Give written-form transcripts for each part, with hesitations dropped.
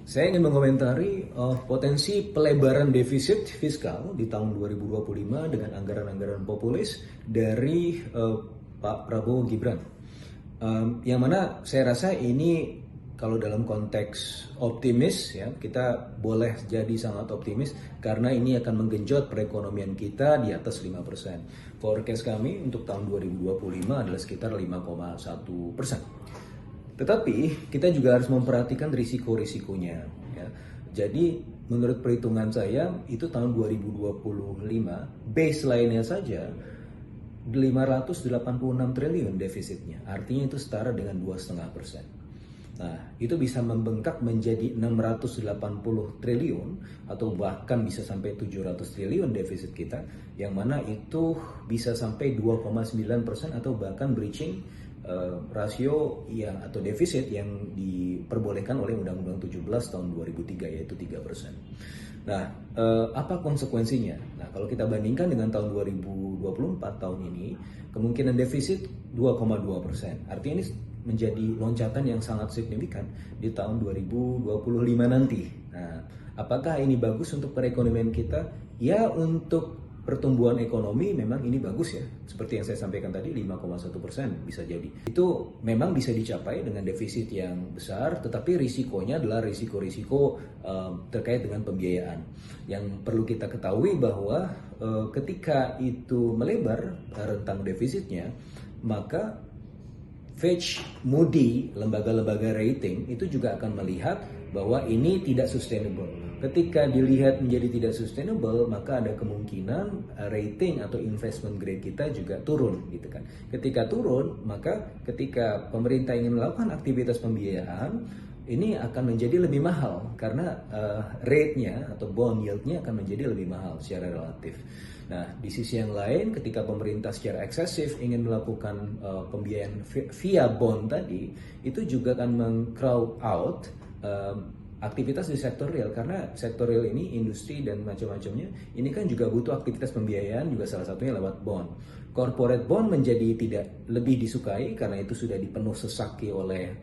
Saya ingin mengomentari potensi pelebaran defisit fiskal di tahun 2025 dengan anggaran-anggaran populis dari Pak Prabowo Gibran. Yang mana saya rasa ini kalau dalam konteks optimis ya, kita boleh jadi sangat optimis karena ini akan menggenjot perekonomian kita di atas 5%. Forecast kami untuk tahun 2025 adalah sekitar 5,1%. Tetapi kita juga harus memperhatikan risiko-risikonya. Ya. Jadi menurut perhitungan saya itu tahun 2025 baseline-nya saja 586 triliun defisitnya. Artinya itu setara dengan 2,5%. Nah, itu bisa membengkak menjadi 680 triliun atau bahkan bisa sampai 700 triliun defisit kita, yang mana itu bisa sampai 2,9% atau bahkan breaching rasio yang atau defisit yang diperbolehkan oleh Undang-Undang 17 tahun 2003 yaitu 3%. Nah, apa konsekuensinya? Nah, kalau kita bandingkan dengan tahun 2024 tahun ini, kemungkinan defisit 2,2%. Artinya ini menjadi loncatan yang sangat signifikan di tahun 2025 nanti. Nah, apakah ini bagus untuk perekonomian kita? Ya, untuk pertumbuhan ekonomi memang ini bagus ya. Seperti yang saya sampaikan tadi 5,1% bisa jadi. Itu memang bisa dicapai dengan defisit yang besar, tetapi risikonya adalah risiko-risiko terkait dengan pembiayaan. Yang perlu kita ketahui bahwa ketika itu melebar rentang defisitnya, maka Fitch, Moody, lembaga-lembaga rating itu juga akan melihat bahwa ini tidak sustainable. Ketika dilihat menjadi tidak sustainable, maka ada kemungkinan rating atau investment grade kita juga turun, gitu kan. Ketika turun, maka ketika pemerintah ingin melakukan aktivitas pembiayaan, ini akan menjadi lebih mahal karena rate-nya atau bond yield-nya akan menjadi lebih mahal secara relatif. Nah, di sisi yang lain, ketika pemerintah secara eksesif ingin melakukan pembiayaan via bond tadi, itu juga akan meng-crowd out aktivitas di sektor real, karena sektor real ini industri dan macam-macamnya ini kan juga butuh aktivitas pembiayaan, juga salah satunya lewat bond. Corporate bond menjadi tidak lebih disukai karena itu sudah dipenuh sesaki oleh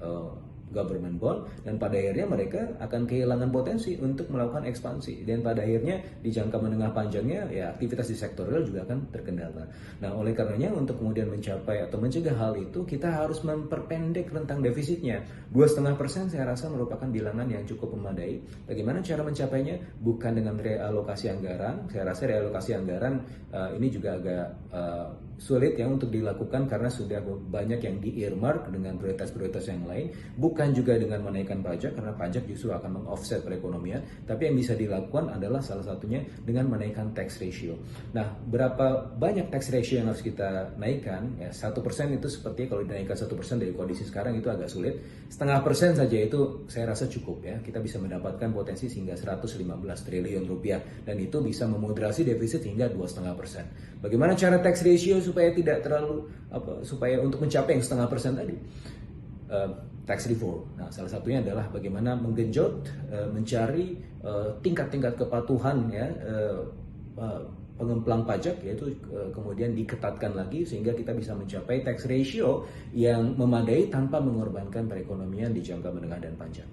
government bond, dan pada akhirnya mereka akan kehilangan potensi untuk melakukan ekspansi, dan pada akhirnya di jangka menengah panjangnya ya aktivitas di sektor real juga akan terkendala. Nah, oleh karenanya untuk kemudian mencapai atau mencegah hal itu, kita harus memperpendek rentang defisitnya. 2,5% saya rasa merupakan bilangan yang cukup memadai. Bagaimana cara mencapainya? Bukan dengan realokasi anggaran. Saya rasa realokasi anggaran ini juga agak sulit ya untuk dilakukan karena sudah banyak yang di-earmark dengan prioritas-prioritas yang lain. Bukan juga dengan menaikkan pajak, karena pajak justru akan meng-offset perekonomian, tapi yang bisa dilakukan adalah salah satunya dengan menaikkan tax ratio. Nah, berapa banyak tax ratio yang harus kita naikkan? Ya, 1% itu seperti kalau dinaikkan 1% dari kondisi sekarang itu agak sulit. 0,5% saja itu saya rasa cukup ya. Kita bisa mendapatkan potensi hingga 115 triliun rupiah, dan itu bisa memoderasi defisit hingga 2,5%. Bagaimana cara tax ratio supaya tidak terlalu supaya untuk mencapai yang 0,5% tadi? Tax reform. Nah, salah satunya adalah bagaimana menggenjot, mencari tingkat-tingkat kepatuhan ya pengemplang pajak, yaitu kemudian diketatkan lagi sehingga kita bisa mencapai tax ratio yang memadai tanpa mengorbankan perekonomian di jangka menengah dan panjang.